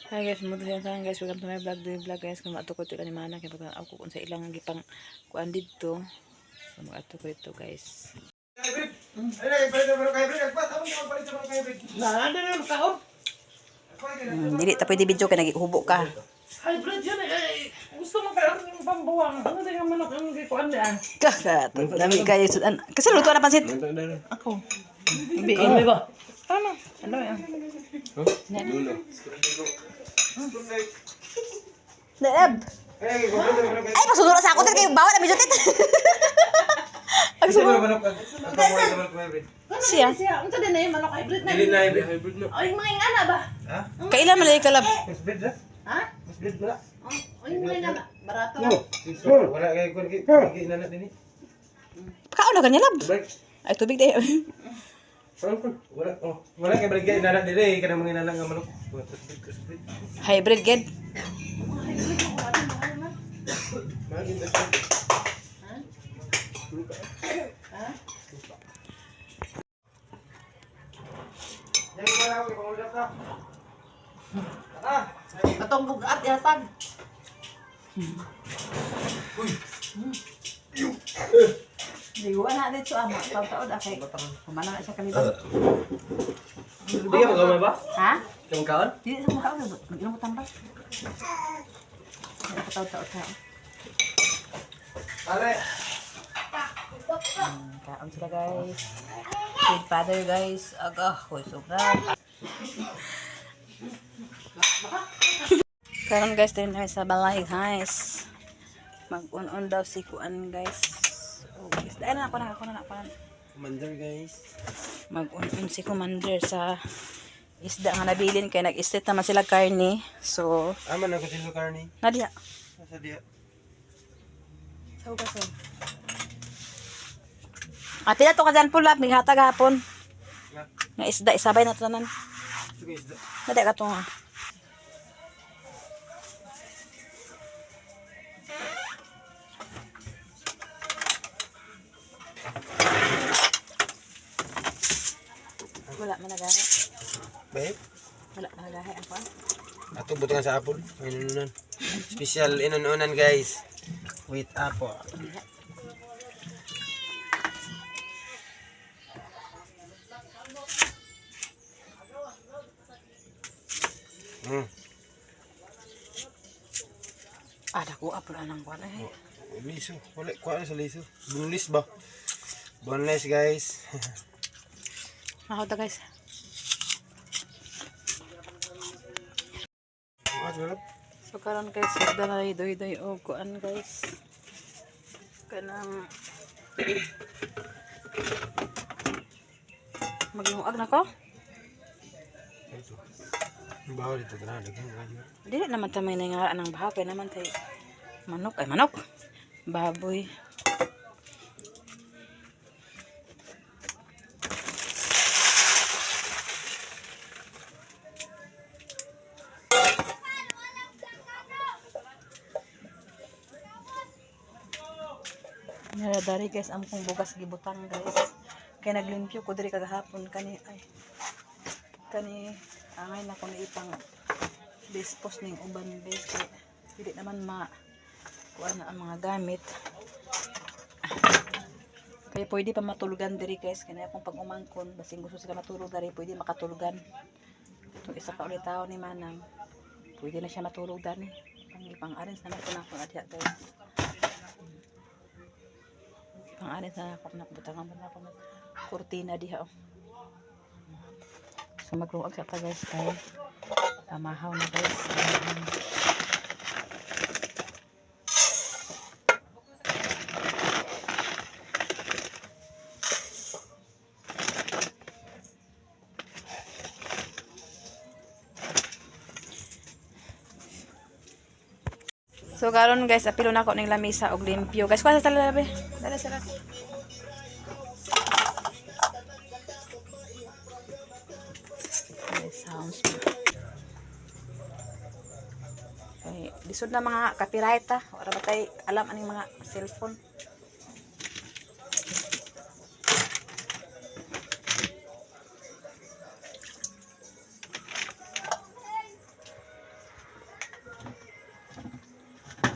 Hi guys, mo tayo guys, welcome to my vlog. Do vlog guys, kung maato ko ito ni mana kay pag ako kung sa ilang gipang kuan dito. So maato ko ito guys. Dili ta pwede video kay nagihubo ka. Hybrid yan eh. Gusto mo kaya yung pambuwang. Ano din ang manok ang gikuan niyan? Kakat, dami kayo sudan. Kasi luto na pansit. Ako. Ibi ba? Ano? Ano yan? Dulo. Naeb. Ay, pasunod sa ako din kayo bawat na video tit. Ang sunod. Siya. Siya, unsa din na yung manok hybrid na? Dili na hybrid na. Ay, mga ingana ba? Ha? Kailan man lay kalab? Hybrid na? Ha? Hybrid na. Ay, mga ingana. Barato. Wala kay kun gi na din ni. Kaon na kanya lab. Break. Ay tubig day. Wala kay break gi na dire kana mga nana nga manok. Hybrid ged. Magin na. Ha? Yang wala ko pangulap ka. Ah, Atong bugat yatag. Liwa na dito ama. Taon-taon akay. Kumana na siya kaliban. di ka magama ba? Ha? Yung kaon? Dili sa mukha ulo. Ilang mo tambal. Ano taon-taon ka? Ale. Kaon sila guys. Sweet father guys. Aga, hoy sobra. Karon guys, din na sa balay guys. Mag-on daw si kuan guys. Oh, guys, dahil na ako na. Commander guys. Mag-on si commander sa isda nga nabilin kay nag-estate naman sila karne. So, Aman ako silo karni. Nadia. Sa dia. Sa ugason. Ate na to ka dyan pula, may hatag hapon. Nga isda, isabay na to naman. Sige isda. Nadia ka to nga. Wala man nagahe. Babe. Wala man nagahe ang kuan. Ato butangan sa apple. Inununan. Special inununan guys. With apple. Dako apol anang kuan eh. Liso. Wala kuha sa liso. Boneless ba? Boneless guys. Ako ta guys. So karon guys, dalay doy og kuan guys. Kanang maglungag na ko. Bawa dito na dagan. Dili naman ta may nangaraan ng bahaw kay naman tay manok ay manok. Baboy. Naradari guys ang kong bugas gibutang guys. Kay naglimpyo ko diri kagahapon kani angay na ko ni ipang dispose ning uban guys kay dili naman kuan na ang mga gamit. Kaya pwede pa matulugan diri guys kaya akong pag umangkon basing gusto sila matulog diri pwede makatulugan. Itong isa ka ulit tao ni Manang pwede na siya matulog dani pang arrange na ko na ako adya guys. Pang-anin na ako na butangan mo na ako ng kurtina diha. So magluwag sa ta guys kay tamahaw na guys. So karon guys, apilo na ako ning lamisa og limpyo. Guys, kuha sa talabe. Dala sila. Sounds. Okay, lisod na mga copyright ha. Wala ba tayo alam aning mga cellphone.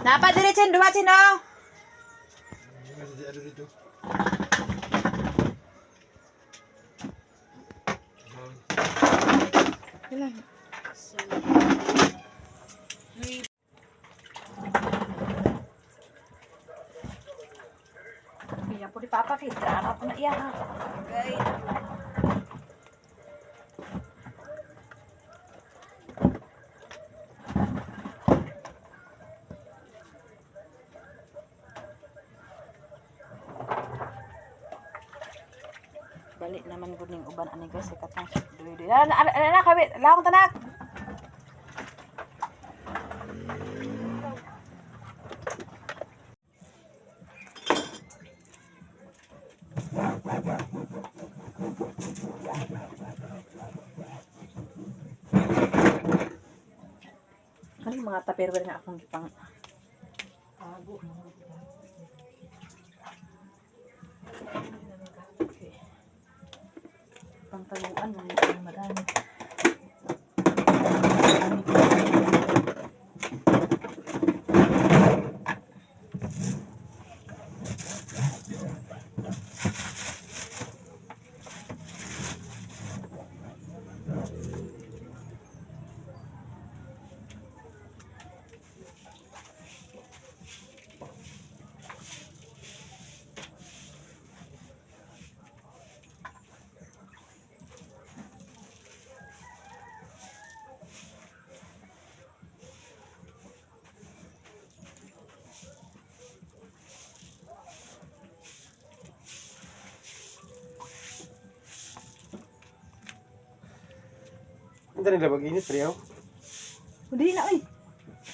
Napa diri chin, duha chin oh. Ano dito? Ilan? Iya po di papa kita, apa po na iya ha. Okay. Balik naman gud ning uban ani guys, katong duwi-duwi. Na kawit, laong tanak. Ano yung mga tupperware nga akong gipang tago. Okay. Pangtaluan ng madami. Hindi nila mag-init, Riyaw. Hindi na, uy.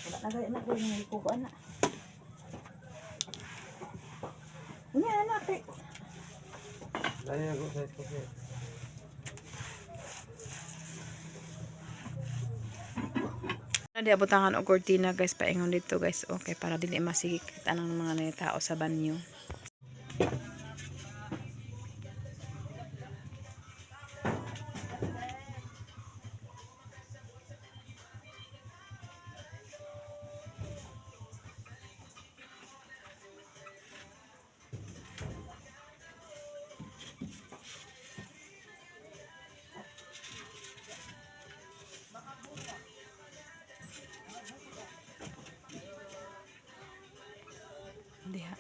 Wala na gaya na ko yung kukuan na. Hindi na natin. Dahil na go sa coffee. Di abutangan og cortina guys, paingon dito guys. Okay, para dili masigit anang mga tao sa banyo. Diha.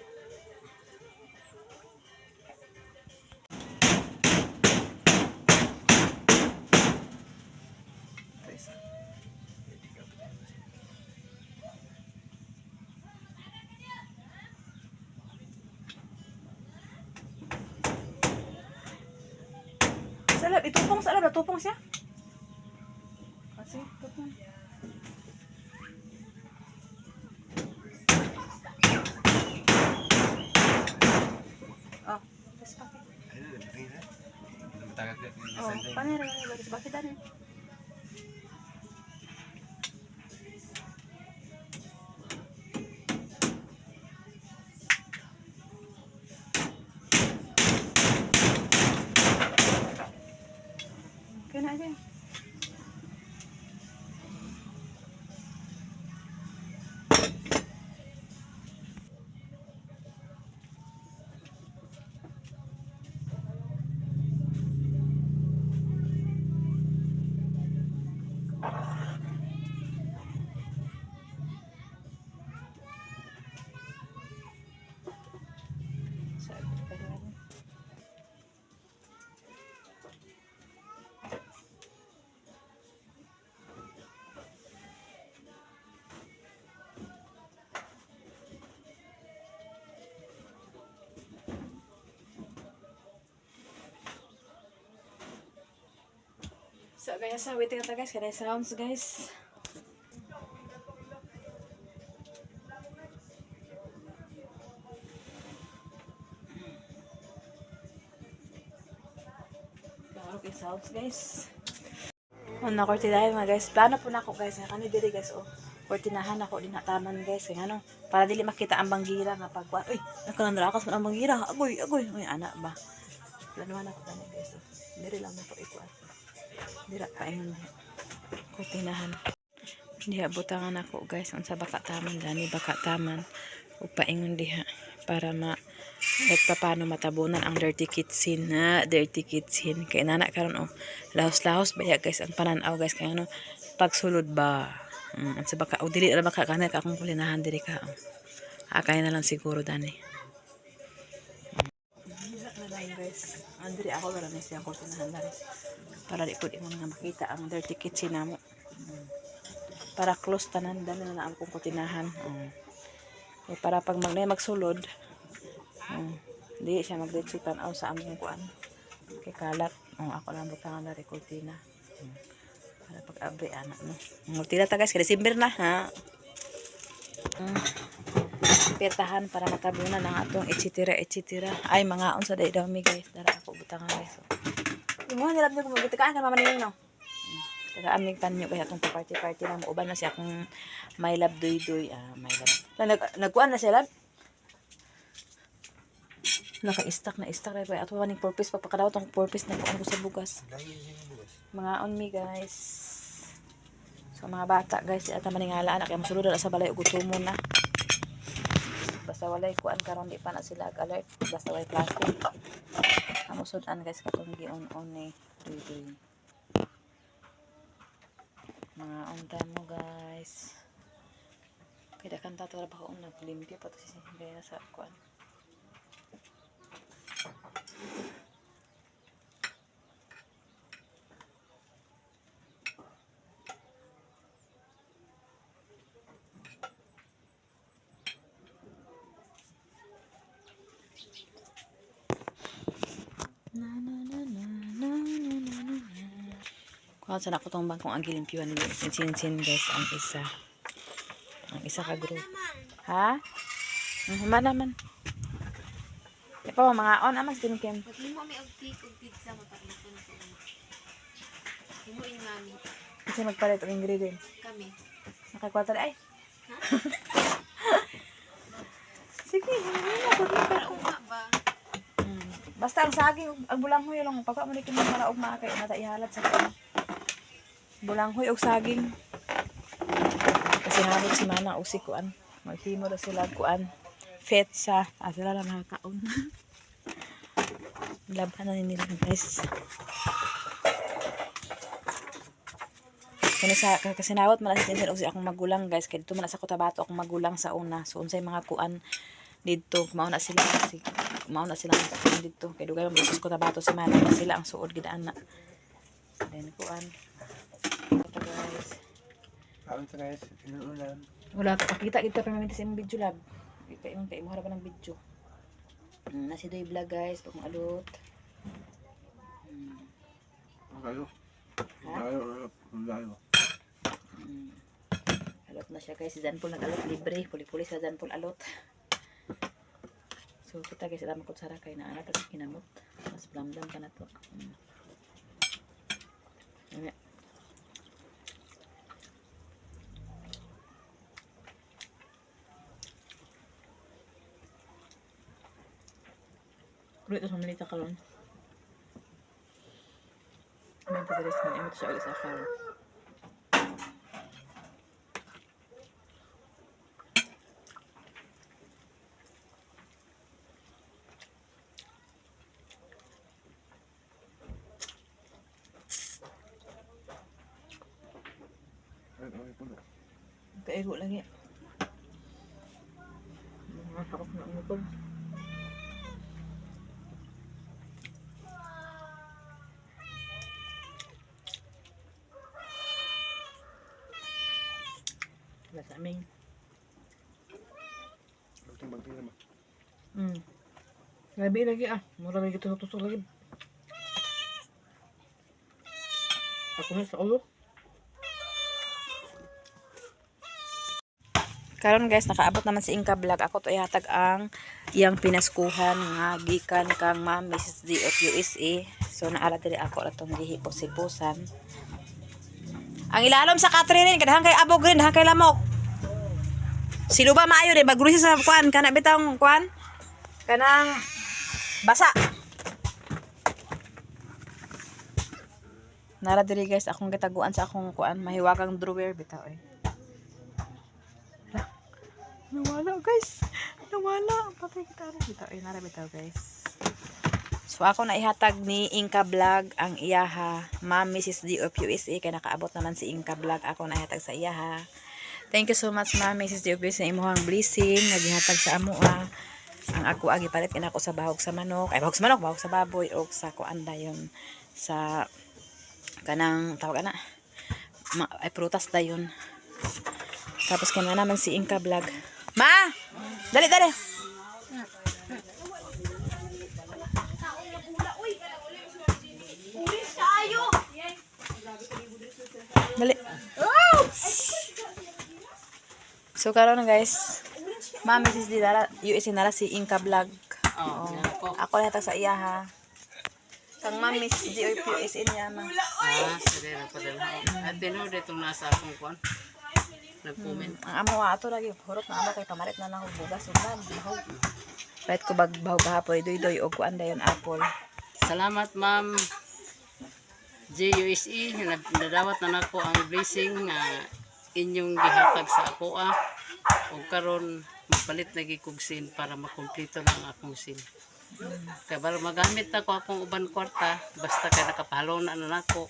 Salab, itupong sa alab, natupong siya. Kasi, tupong. Oh, terus pakai. Oh, paner, baris bakit ano? Kena aja. So guys, waiting ata guys, kada sounds guys. Okay, sounds guys. Na kortinahan mga guys. Plano po na ako guys. Kani diri guys oh. Kortinahan ako din hataman guys. Kaya ano, para dili makita ang banggira nga pagkuan. Uy, nakalandrakas man ang banggira. Agoy, agoy. Uy, ana ba. Planuhan ako kani guys. Oh. Diri lang mo po ikuan. Dira pa ingon. Kortinahan. Diha butangan ako guys unsa baka taman dani baka taman ug paingon diha para paano matabunan ang dirty kitchen na dirty kitchen kay nana karon lahos-lahos ba ya guys ang pananaw guys kay ano pagsulod ba unsa baka o dili ra baka kanay ka akong kulinahan diri ka akay na lang siguro dani guys andiri ako ra ni siya kulinahan dali para di pud imo nga makita ang dirty kitchen namo para close tanan dali na akong kulinahan para pag magsulod di siya magdiretso tanaw sa among kuan kay kalat ako lang butangan na rekultina para pag abri ana no tira ta guys kay December na ha pirtahan para matabunan ang atong etcetera ay mga unsa day daw mi guys dara ako butangan guys mo nilab niyo kung gitakaan ka mamaning no tagaan mig tanyo kay atong party na uban na siya kung may lab doy may lab nagkuan na siya lab naka-stack na rin ato maning purpose pagpakadaw tong purpose na kuan ko sa bugas mga on me guys so mga bata guys ata maningala anak kay mosulod na sa balay ug gutom na basta walay kuan karon di pa na sila alert basta walay plastic amusudan guys katong gi-on ni duy mga on time mo guys kaya kan tato ra ba ko naglimpyo pa to si Sindela sa kuan kuha sa na ko tong bangkong ang gilimpyuan ni sin guys ang isa ka group ha naman pa mga on amas din kem Paglimo may og pizza mo para luto na ko. Himo in mami. kasi magpalit og ingredients Kami. nakakwater ay Ha? sige Para ugma ba? basta ang saging ang bulanghoy lang pagka mo dikin para ugma kay mata ihalat sa kuan bulanghoy og saging kasi habot si mana o si kuan maghimo ra sila kuan fetsa sila lang nakakaon laban na nila guys kasi nawat man si akong magulang guys kay dito man sa Cotabato akong magulang sa una so unsay mga kuan dito mao na sila dito kay dugay man sa Cotabato si mana sila ang suod gid ana then kuan ito guys inuulan. wala ka pakita kita pa mamit sa imong video lab kay mo harap ng video na si Doy Vlog guys pag alot Kayo. alot na siya guys si Zanpol nag-alot libre puli-puli sa Zanpol alot so kita guys alam ko sa kay na anak at kinamot mas blamdam ka na to ulit sa malita karon may padaris man imo siya ulit sa karon Kaigo lagi. Nakakap na umutol. Wala sa amin. Labi lagi mura lagi tusok lagi. Ako na sa ulo. Karon guys, nakaabot naman si Inka Vlog. Ako to ihatag ang iyang pinaskuhan nga gikan kang Ma'am Mrs. D of USA. So naala diri ako atong gihipo-sipusan. Ang ilalom sa Catherine kadahang kay abog rin, dahang kay lamok. Siluba maayo rin baguri sa kuan kana bitang kuan. Kanang basa. Nara diri guys akong gitaguan sa akong kuan mahiwagang drawer bitaw eh. Nawala guys. Nawala. Patay kita rin. Bitaw. Ay, narabitaw guys. So ako na ihatag ni Inka Vlog ang iyaha. Ma'am Mrs. D of USA. Kaya nakaabot naman si Inka Vlog. Ako na ihatag sa iyaha. Thank you so much Ma'am Mrs. D of USA. Imuhang blessing. Nagihatag sa amua. Ang ako agi palit kinako sa bahog sa manok. Ay bahog sa manok. Bahog sa baboy. O sa kuanda yun. Sa kanang tawag na. Ay prutas da yun. Tapos kaya naman si Inka Vlog. Ma! Dali, dali! Dali. So karon guys, Ma'am Mrs. D dala USA nala si Inka Vlog. Oo. Ako na sa iya ha. Kang Ma'am Mrs. D USA niya ma. Sige na padala. At tinood itong nasa akong kwan. Nag-comment. Ang amo ato lagi hurot na amo kay pamalit na nang bugas ulan. Kahit ko bahog kahapoy doy-doy og kuan dayon apple. Salamat ma'am JUSE, nadawat na nako ang blessing nga inyong gihatag sa ako ug karon mapalit lagi kog sin para makumpleto lang akong sin. Kaya para magamit na ko akong uban kwarta basta kay nakapahalo na nako.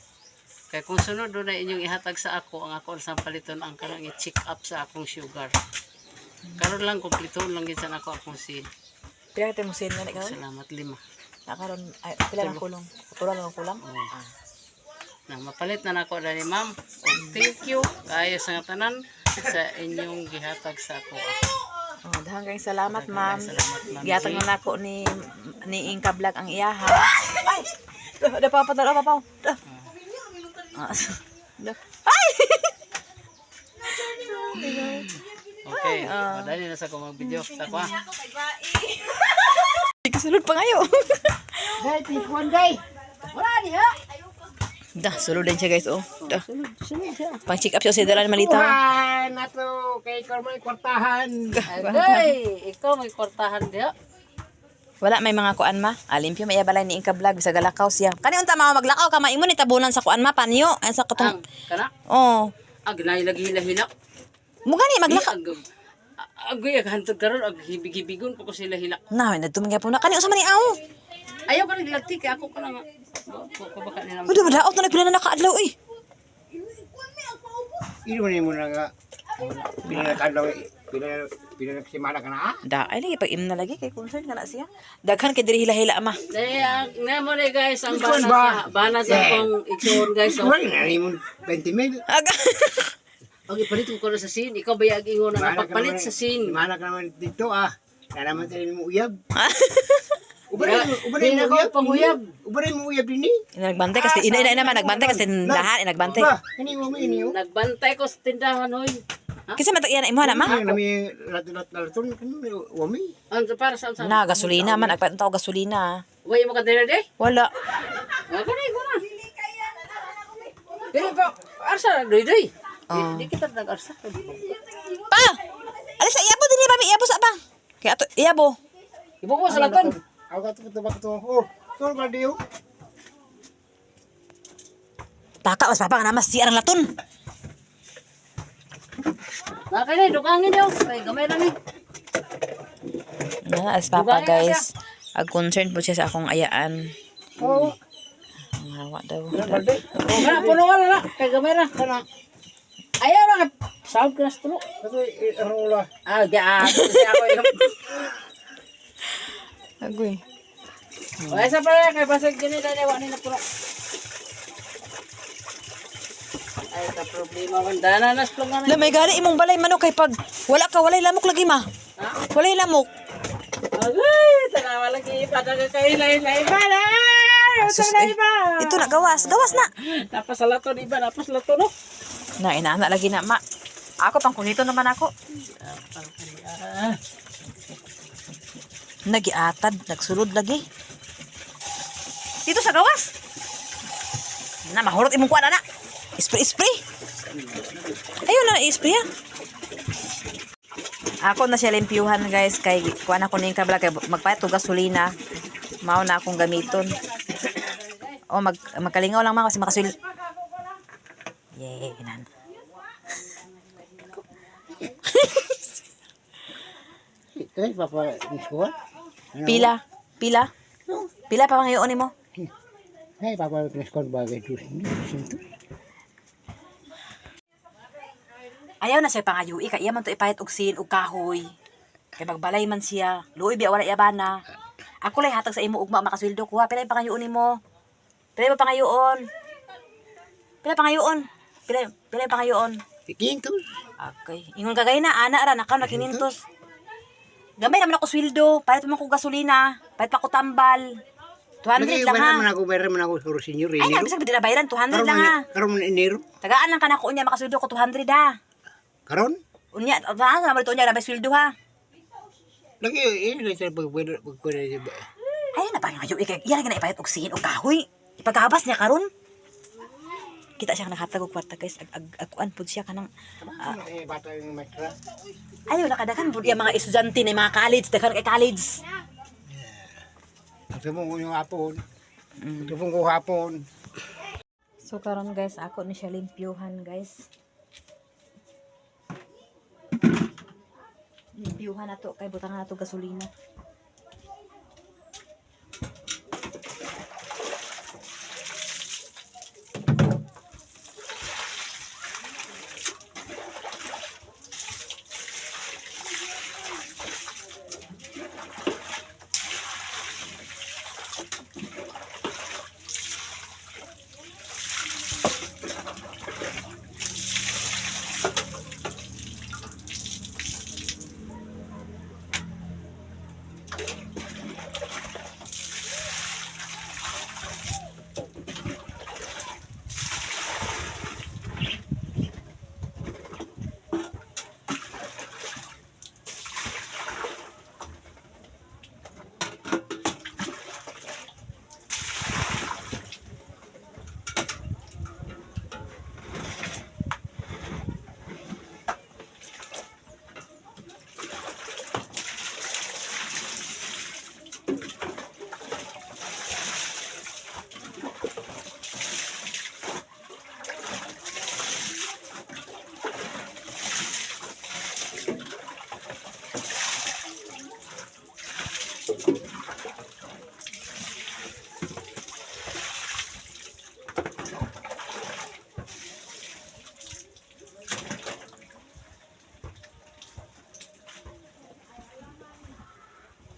Kaya kung sunod na inyong ihatag sa ako, ang ako sa paliton ang karang i-check up sa akong sugar. Karon lang kumpleto lang gid sa nako akong sin. Pila ka mo sin na ikaw? Salamat 5. Nakaron ay pila lang kulong. Pura lang kulang. Na mapalit na nako dali ma'am. Og thank you kayo sa tanan sa inyong gihatag sa ako. Oh, daghang kayong salamat ma'am. Salamat ma'am. Gihatag na nako ni Inka Vlog ang iyaha. Ay. Da pa da pa. Da. Ay. Okay, madali na sa ko mag-video sa ko. Di kasulod pa ngayo. Guys, tikwan guys. Wala niya. Dah, sulod din siya guys oh. Dah. Pang check up siya sa dalan malita. Nato kay ikaw may kwartahan. Ay, ikaw may kwartahan dia. Wala may mga kuan ma. Alimpyo may balay ni Inka Vlog sa galakaw siya. Kani unta mga maglakaw ka maimo ni tabunan sa kuan ma panyo. Ay sa katong. Kana? Oh. Gnay lagi hila-hila. Mo gani maglakaw. Agoy hantod karon ag hibig-hibigon ko sila hila. Na, nagtumingya po na. Kani usa man ni aw. Ayaw ka naglagti kay ako ka lang. Ko baka nila. Udah madaot na pila na nakaadlaw eh. Ini mana mo nga pinakadlaw pinaksimana ka na Da, ay lagi pag imna lagi kay concern kana siya. Daghan kay diri hila-hila ma. Nga mo ni guys ang Ikaw bana ba? bana sa akong igsoon guys. Wala na mo 20 mil. Aga. Okay, palit ko na sa sin. Ikaw ba yung ingon na pagpalit sa sin? Mana ka naman dito na naman tayo mo uyab. Di na ko panguyab. Ubaray mo uyab din ni. Nagbantay kasi ina naman nagbantay kasi lahat nagbantay. Ba, kani mo ini yo. Nagbantay ko sa tindahan hoy. Kasi matag iyan imo na ma. Ang nami latun kan wami. Ano para saan saan? Na gasolina man agpat taw gasolina. Way mo ka dinner day? Wala. Ako na. Dili pa arsa doy. Di kita nag-arsa. Pa. Alis sa iyabo dinhi ba mi iyabo sa bang. Kaya ato iyabo. Ibo ko sa laton. Ako ka to bakto. Oh, tol ka diyo. Taka mas papa nga namas siya ang laton. Nakakaya dukangin yo. Kay gamay lang ni. Na as papa guys. Ag concern po siya sa akong ayaan. Oo. Ang hawa daw. Kana puno wala na. Kay gamay ra. Kana. Ayaw na. Sahod ka na sa tulo. Kato rola. Kasi ako yung... Agoy. Ay, sa pala, kay pasag ganit na niwa na puno. Ay, ka problema ko. Dana nas plong nga na. Lamay gali imong balay manok kay pag wala ka walay lamok lagi ma. Walay lamok. Agay, tanawa lagi. Pataga kayo lain-lain ba na? Sus, eh. Ito na gawas. Gawas na. Napasalato, di ba? Napasalato, no? Na inaana lagi na ma. Ako pang kunito naman ako. Nagiatad, nagsulod lagi. Dito sa gawas. Na mahurot imong kuan ana. Spray. Ayun na i-spray ya. Ako na siya limpyuhan guys kay kuan ako ning kabla kay magpayat og gasolina. Mao na akong gamiton. O magkalingaw lang man kasi makasul. Yay, nan. Eh, papa, niskuha. Pila? Pila? Pila pa pangayoon nimo? Eh, papa, niskuha bagay ito. Ayaw na siya pangayui, kaya iya man to ipahit og sin og kahoy. Kay magbalay man siya, luoy biya wala yabana. Ako lay hatag sa imo ugma makasweldo ko ha, pila yung pangayoon nimo? Pila yung pangayoon? Pila pangayoon? Pila yung pangayoon? Kintos. Okay. Ingon kagay na ana ra nakaw na kinintos. Gamay naman ako sweldo, palit man ko gasolina, palit pa ko tambal. 200 lang ha. Meron man ako sa senyor. Ay nga bisag di na bayaran 200 lang ha. Karon man enero. Tagaan lang kanako unya makasweldo ko 200 ha. Karon? Unya, tagaan na mo unya na may sweldo ha. Lagi, sa pagpwede ba? Ay na pa ngayo ikay iya na ipayat og sin og kahoy. Ipagabas niya karon. Kita siya nakahatag og kwarta guys, agkuan pud siya kanang Bata yung maestra. ayo nakadakan pud iya mga estudyante ni mga college, dakan kay college. Ito mo yung hapon. Ito ko hapon. So karon guys, ako ni siya limpyuhan guys. Limpyuhan na to kay butang na to gasolina.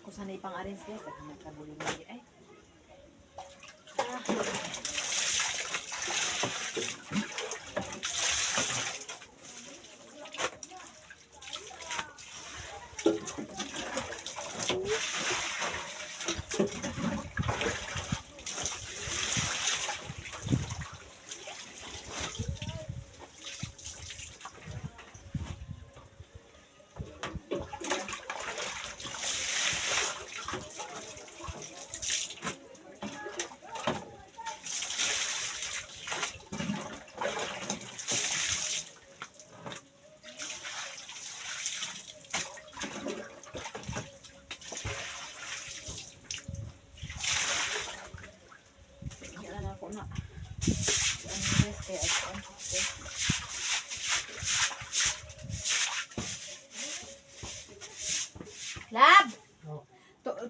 Kung sana ipang-arrange guys, at magkabuli mo ay. Na. Lab!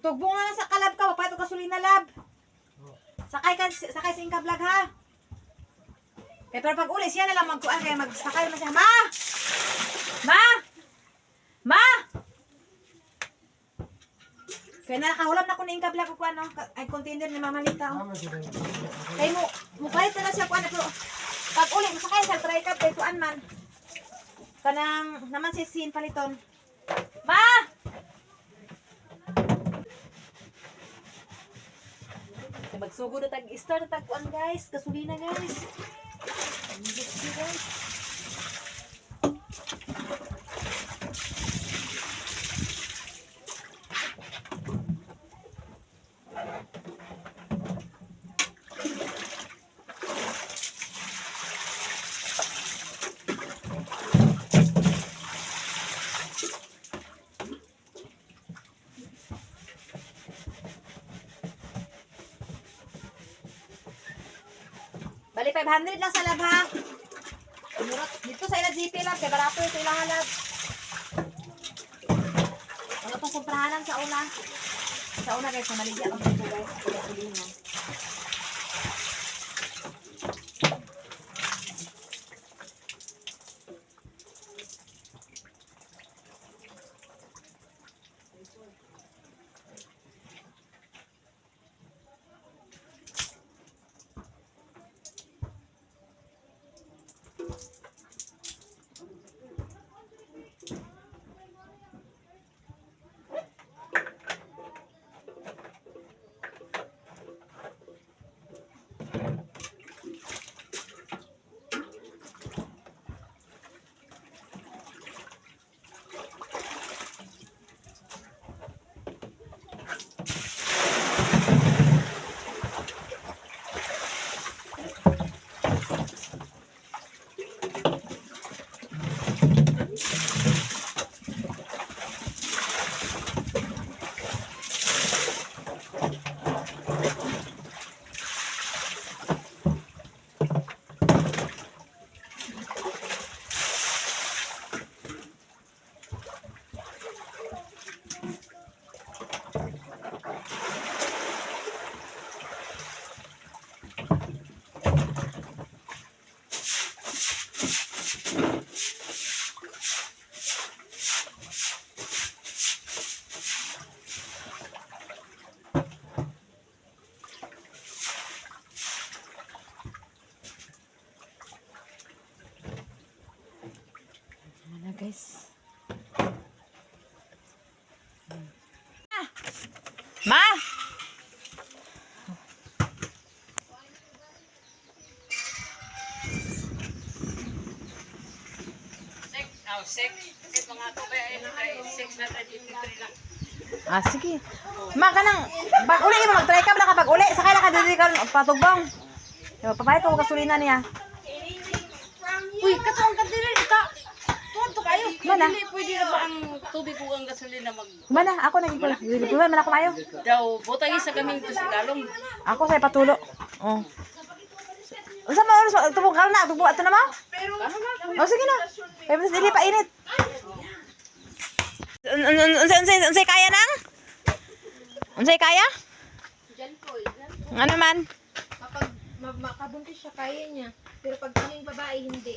Tugbo nga lang sa kalab ka, wapay ito gasolina lab. Sakay sa Inka Vlog ha. Pero pag uli siya na lang magkuhan kaya magsakay naman siya. Ma! Ma! Ma! Kaya nakahulam na ko na Inka Vlog ko ano, ay container ni Mama Lita. Kaya mo palit na siya kuan pero pag uli masakay sa try cup kay kuan man. Kanang naman si Sin paliton. Ma! Magsugod na tag-start na tag-kuan guys, gasolina guys. Guys. Bali 500 lang sa lab ha. Dito sa ila GP lab, kay barato ito ilang lab. Wala pang man sa una. Sa una guys, maligya ang dito guys. Gasolina. Ano guys? Ma! Ah, sige. Ma, kanang, pag uli mo, mag-try ka, bala ka pag uli. Sakay lang ka, dili ka, patugbong. Papayat ko gasolina niya. Uy, katawang ka din ita. Tuwan to kayo. Mana? Dili, pwede na ba ang tubig o ang gasolina mag... Mana, ako nagigul. Guluhan man ako mayo. Daw, butang isa kaming lalong. Ako sa patulo. Oh. Unsa mo oras tubog ka na, tubog ato na mo? Oh, sige na. Kaya mas dili pa init. Unsay kaya nang? Unsay kaya? Ano man? Kapag makabuntis siya, kaya niya. Pero pag kaming babae, hindi.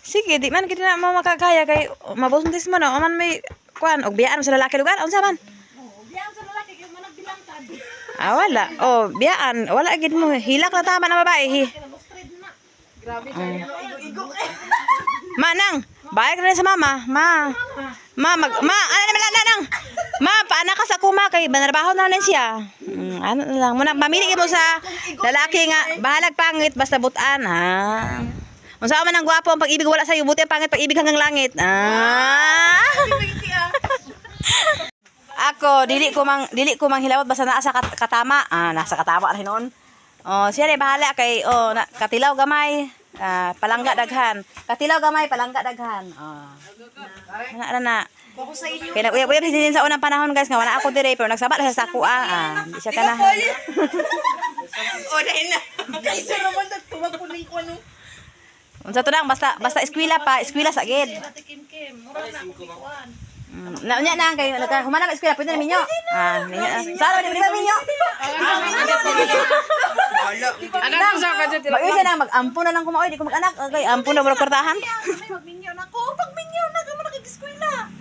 Sige, di man kita na mo makakaya kay mabuntis mo no. Aman may kuan og biyaan mo sa lalaki lugar. Unsa man? Biyang sa lalaki, kaya managbilang ka. Ah, wala. Oh, biyaan. Wala gid mo. Hilak na tama na babae. Grabe kayo. Manang, bayag na rin sa mama. Ma, ano naman nang? Ma, paana ka sa kuma kay banarbaho na rin siya. Ano na lang. Muna, mamili mo sa lalaki nga. Bahalag pangit, basta butan. Ha? Kung saan man ang gwapo, ang pag-ibig wala sa'yo. Buti ang pangit, pag-ibig hanggang langit. Ako, dili ko mang hilawot basta naa sa katama. Nasa katama na noon. Oh, siya rin bahala kay katilaw gamay. Palangga daghan. Katilaw gamay, palangga daghan. Na. Kaya nag-uyab-uyab din sa unang panahon guys, nga wala ako dire pero nagsaba sa sako hindi siya kana. Dahil na. Kaysa naman nagtumapunin ko ano. Unsa to lang basta eskwela pa, eskwela sa gid. Ate Kim, mura na ako bikuan. Naunya na kay humana eskwela pwede na minyo. Minyo. Sara di ba minyo? Anak ko sa kadto. Bayo siya nang mag-ampo na lang kumaoy, di ko mag-anak kay ampo na wala kwartahan. Magminyo na ko. Pag minyo na ka mo nag-eskwela.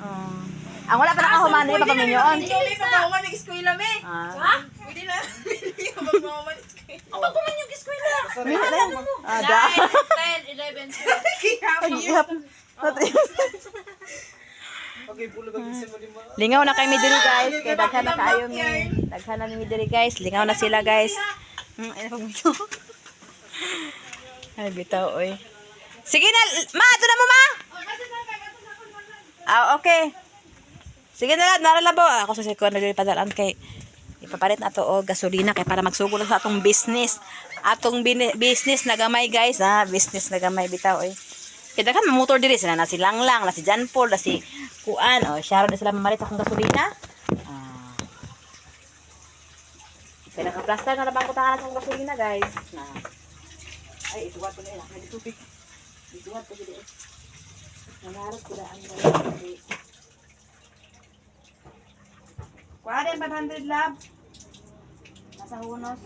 Ang wala pa nakahuman di pa paminyoon. Hindi pa mahuman nag-eskwela me. Ha? Pwede na. Hindi pa mahuman nag-eskwela. Kapag kuman yung eskwela. Minyo na yan. Da. 10, 11, 12. Lingaw na kay Midiri guys. Kay daghan na kaayo mi. Daghan na ni Midiri guys. Lingaw na sila guys. Ay pag minyo. Ay bitaw oy. Sige na, ma, ato na mo ma. Okay. Sige na lang, naralabo. Ako sa sikuan na padalaan kay ipapalit na to o gasolina kay para magsugod sa atong business. Atong business na gamay guys, business na gamay bitaw oy. Kaya kan motor diri sila na si Langlang, na si John Paul, na si Kuan, Sharon na sila mamalit sa akong gasolina. Kaya naka-plaster na labang ko tangan sa akong gasolina guys. Ay, isuwat ko na yun. May tubig. Isuwat ko dito. Nangarap ko daan guys. Kuha din 500 lab. Nasa hunos.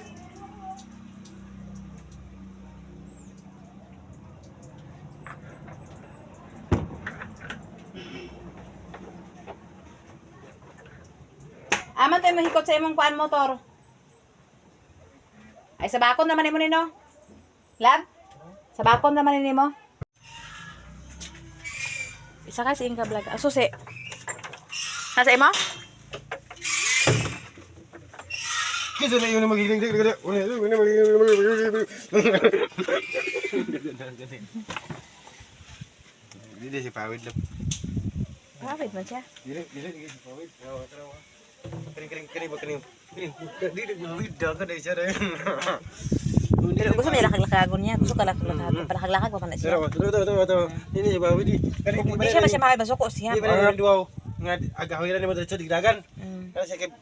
Aman tayo mahikot sa imong kuan motor. Ay, sa bakon naman mo nino. Lab? Sa bakon naman mo. Isa kasi yung vlog. Susi. Nasa imo? Kasi na yun na magiling. Hindi si Pawid lang. Bakit man siya? Dili si Pawid. Tarawa. Kering. Dili Pawid dagan na siya rin. Gusto mo lakag-lakagon niya. Gusto ka lakag-lakagon. Palakag-lakag pa man na siya. Tarawa. Hindi si Pawid. Hindi siya ba siya makibasuko siya? Hindi ba duwaw? Nga agawiran ni mo dito digdagan. Kasi siya kay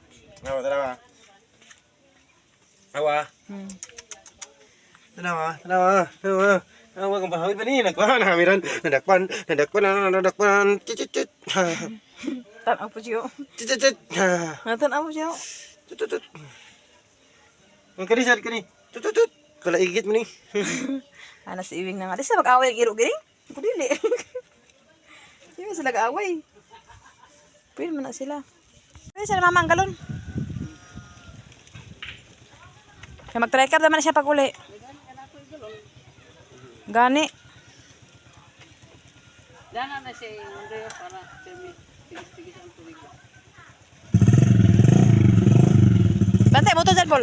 tarawa. Awa. Tanawa. Awa kung bahawid ba ni nagkuhan hamiran nadakpan. Cicit. Tanaw po siya. Cicit. Tanaw po siya. Tutut. Ang kani. Tutut. Kala igit mo ni. Ana si Iwing na nga. Di sila mag-away ang iro giring. Kudili. Hindi sila mag-away. Pwede mo na sila. Pwede sila mama ang galon. Kaya mag-try naman na siya pag uli. Gani. Dana na siya yung para tigis ang tubig. Bantay mo to dyan, Paul.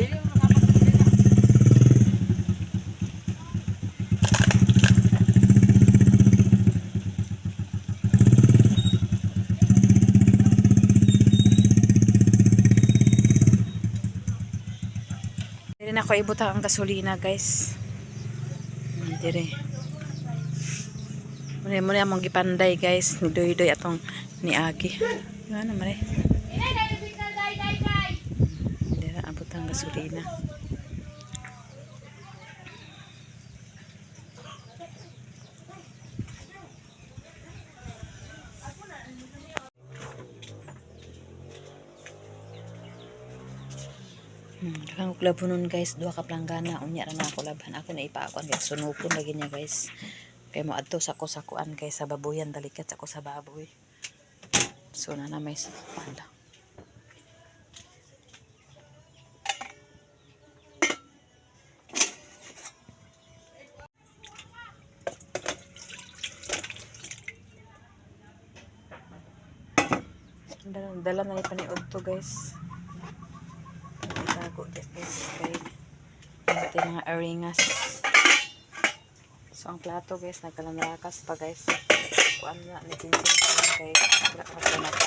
Hindi na ako ibutang ang gasolina, guys. Dire. Muna among gipanday, guys. Nidoy-doy atong niagi. Ano naman eh. Dire abot ang gasolina. Kang labunon guys, duha ka planggana unya ra na ako labhan ako na ipaakon guys sunupon lagi niya guys kay mo adto sa kuan guys sa baboyan dalikat sa ko sa baboy so na may pala dala na ipaniod to guys. Guys, ito yung mga aringas. So, ang plato guys, nagkalanrakas pa guys. Kuan na, nagsinsin pa lang kay magkanapa.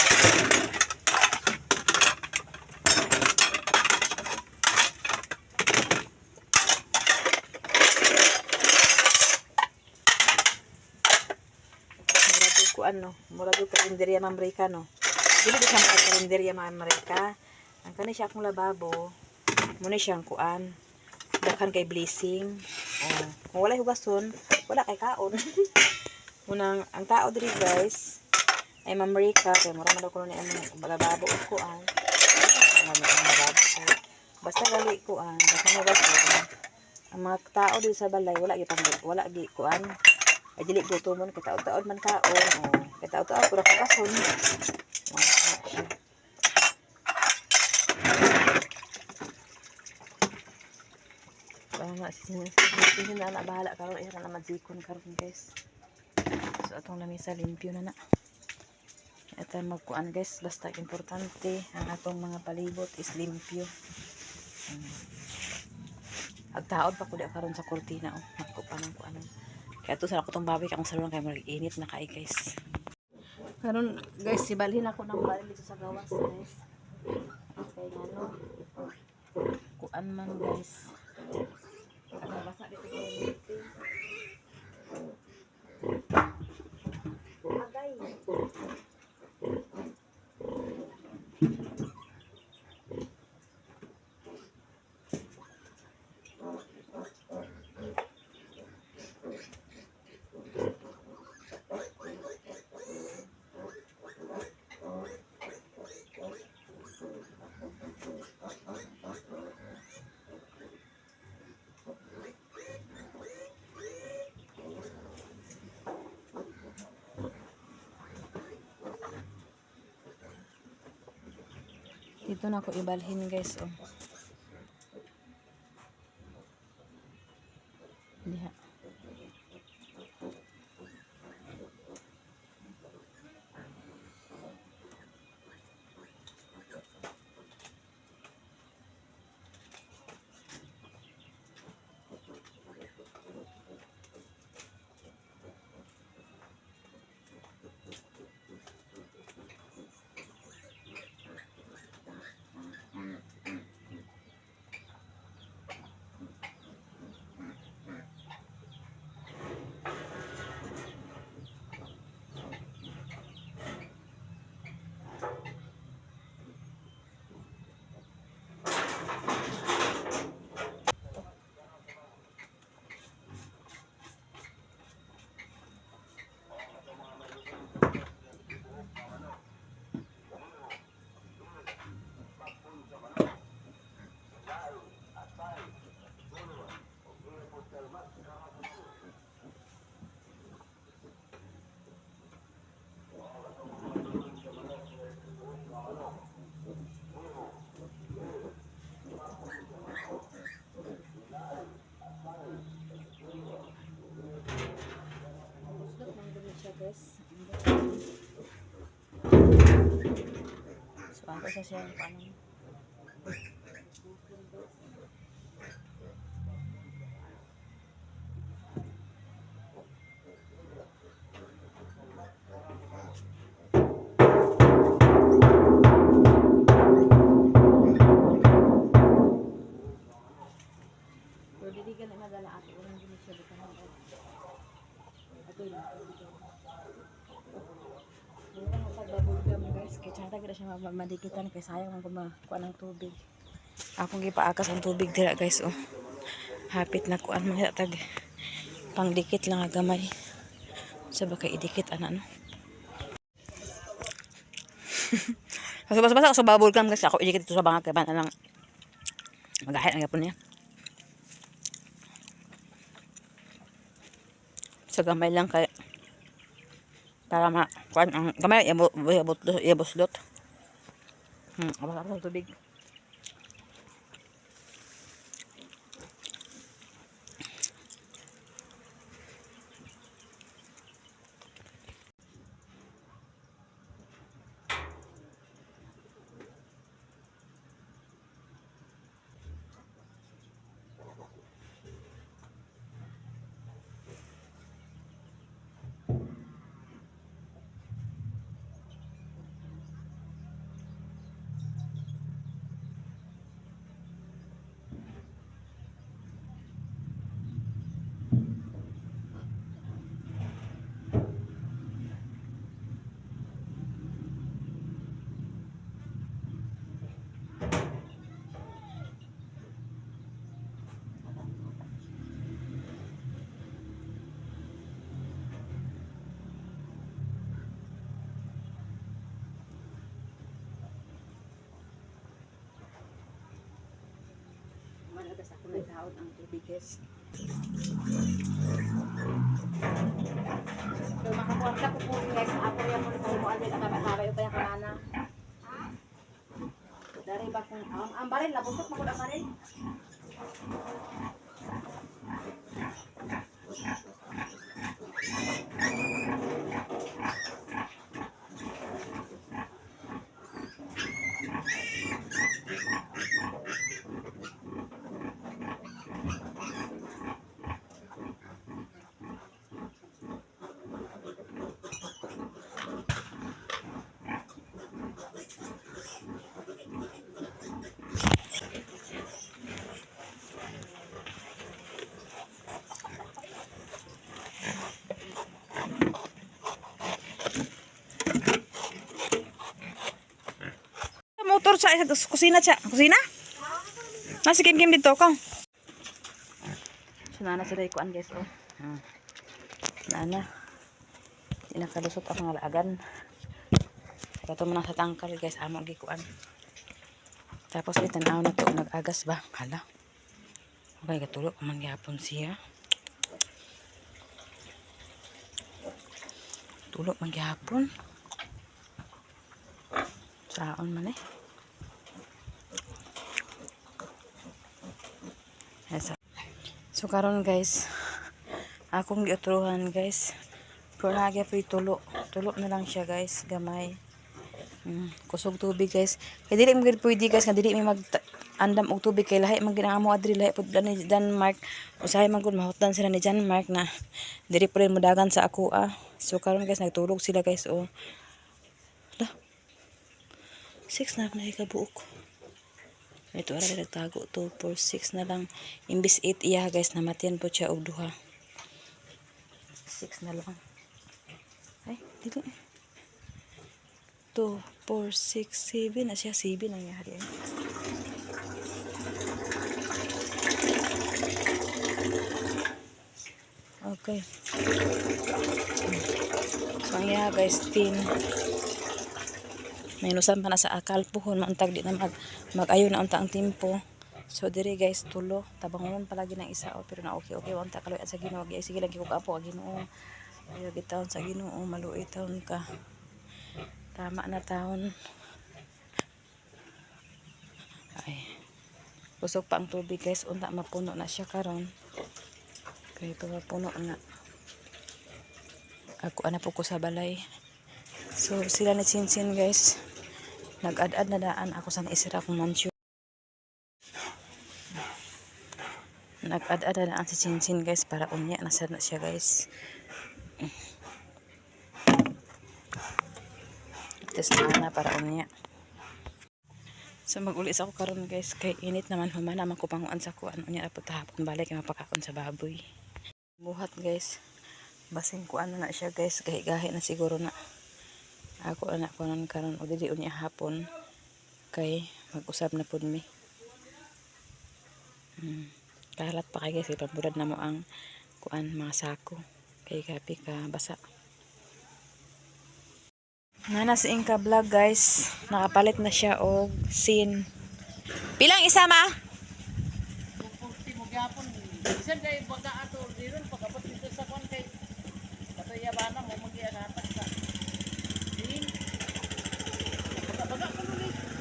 Murado kuan no, murado karinderya mamrika no. Dili di siya mga karinderya mamrika. Ang kani siya akong lababo. Muna siyang kuan. Dakan kay blessing. Kung wala hugason, wala kay kaon. Munang ang tao diri guys ay mamrika kay mura man daw kuno ni ang lababo ug kuan. Basta gali kuan, dakan hugason. Ang mga tao diri sa balay wala gi kuan. Ay dili gutomon kay taod-taod man kaon. Kay taod-taod pura hugason. Sige na na bahala karon ay na madzikon karon guys. So atong lamisa limpyo na na. Ito magkuan guys, basta importante ang atong mga palibot is limpyo. Agtaod pa kuda karon sa kurtina Ako pa nang kuan. Kaya to sa ako tong baboy kang salon kay mag-init na kay guys. Karon guys, sibalhin ako ng baril dito sa gawas guys. Kay ngano. Kuan man guys. Basa dito ko agay. Dito na ako ibalhin guys, oh. Diha. So, ako sa siya paano. Pero dili ka na madala ato unang gini siya dito na. Ato yun. Mura mo pagbabulgam guys, kaya tsaka taga siya madikitan kaya sayang ang kumakuha ng tubig. Akong gipaakas ang tubig dira guys, oh. Hapit na kuan mga tag pangdikit lang agamay. Sa baka idikit ana no. Kasi basta sa babulgam guys, ako idikit ito sa bangag kay bana lang magahit ang yapon niya. Sa gamay lang kay para kuan ang gamay ibuslot. Abas sa tubig. Malagas ako na daot ang tubig guys. So makakuha ka po guys, ako yan mo mo alin ang kamay pa yung kanana. Dari ba kung ang baril labusok mo ang baril. Motor sa kusina siya. Kusina? Nasi kim dito ko. Sunana sila ikuan guys, oh. Nana. Inakalusot ako ng laagan. Ito mo na sa tangkal guys, amo gikuan. Tapos itanaw na to nag-agas ba? Hala. Okay, katulog man gyapon siya. Tulog man gyapon. Saon man eh. Yes. So karon guys, akong giutruhan guys. Pero lagi po tulo. Tulo na lang siya guys, gamay. Kusog tubig guys. Kaya dili mo gid pwede guys, nga dili mi mag andam og tubig kay lahi man ginamo adri lahi pud ni Denmark. Usahay man gud mahutdan sila ni Denmark na diri pa rin mudagan sa ako ah. So karon guys nagtulog sila guys oh. 6 na ikabuok. Ito ara nagtago 2 4 6 na lang. Imbis 8 iya guys namatian po siya og duha. 6 na lang. Ay, dito. 2 4 6 7 na siya 7 ang yari. Okay. So ang iya guys 10. Maynusan pa na sa akal puhon mauntag di na mag-ayo na unta ang tempo. So diri guys tulo tabangon palagi ng isa o pero na okay unta kaloy sa Ginoo gi sige lagi ko apo Ginoo. Ayo gitaon sa Ginoo maluoy taon ka. Tama na taon. Ay. Busog pa ang tubig guys unta mapuno na siya karon. Kaya ito mapuno na. Ako ana po ko sa balay. So sila ni Chinsin guys. Nag-ad-ad na daan ako sa naisira kong mansyon. Nag-ad-ad na daan si Chinsin guys para unya nasa na siya guys. Test na para unya. So mag-ulis ako karon guys kay init naman humana man ko panguan sa kuan unya ra pud hapon balik kay mapakaon sa baboy. Buhat guys. Basing kuan na siya guys gahi-gahi na siguro na. Ako anak ko nun karon o dili unya hapon kay mag-usab na pud mi. Kahalat pa kay guys ipabudad na mo ang kuan mga sako kay gabi ka basa. Nanas Inka vlog guys, nakapalit na siya og scene. Pilang isa ma? Bisan kay baga ato diron pagabot dito sa kon kay katuyabana mo magiagatag sa.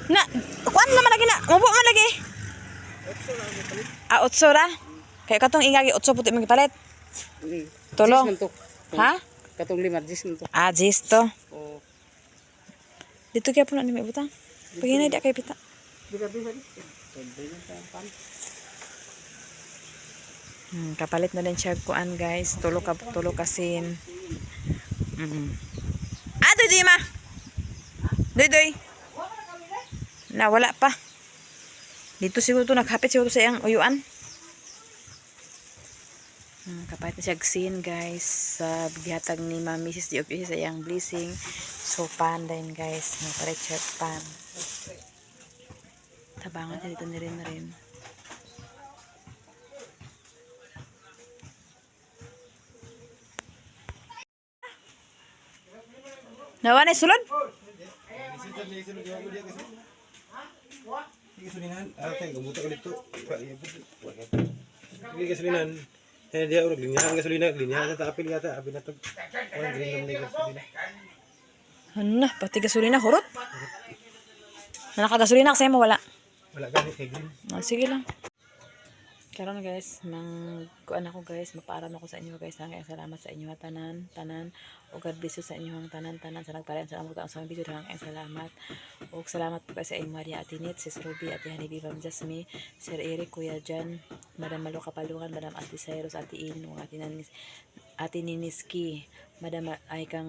Na, kuan naman lagi na. Mubo man lagi. 8 ra. Kay katong ingagi 8 puti magipalit. Tulo. Ha? Katong 5 10 to. Ah, 10 to. Oh. Dito kaya po na ni may butang. Pagina di kay pita. Biga-biga di. Kapalit na din siya kuan guys. Tulo kasin. Ah, doy ma. Doy. Na wala pa. Dito siguro to naghapit siguro sa iyang uyuan. Kapalit na siya scene guys sa gihatag ni Mami Mrs. DOP sa iyang blessing. So pan din guys, na check pan. Tabangan siya dito na rin. Nawa na sulod? Kasulinan, ate, gamuta ka dito. Hindi kasulinan. Eh, dia urag linyahan kasulinan, linyahan sa apil yata, abi na to. Ang green naman gasolina. Ano na, pati gasolina hurot. Nakagasolina kasi mo wala. Wala gani kay green. Sige lang. Karon guys, kuan ako guys, mapaaram ako sa inyo guys. Salamat sa inyo tanan. O God bless you sa inyong tanan sa nagparayan sa among taong sa video dang salamat. O salamat po sa inyo Maria Atinit, Sis Ruby, Ate Hanibi, Ma'am Jasmine, Sir Eric, Kuya Jan, Madam Malo Kapalungan, Madam Ate Cyrus, Ate Inu, Ate Niniski, Madam ay kang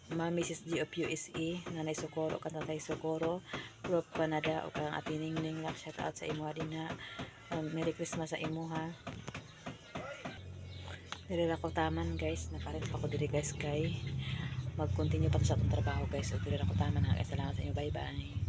Mami Sis G of USA, Nanay Socorro, Tatay Socorro, Group Canada, o kang Ate Ningning, shout out sa imo din ha. Merry Christmas sa imo ha. Diri ako taman guys, napalit pa ko diri guys kay mag-continue pa to sa atong trabaho guys. So diri ako taman ha. Salamat sa inyo. Bye bye.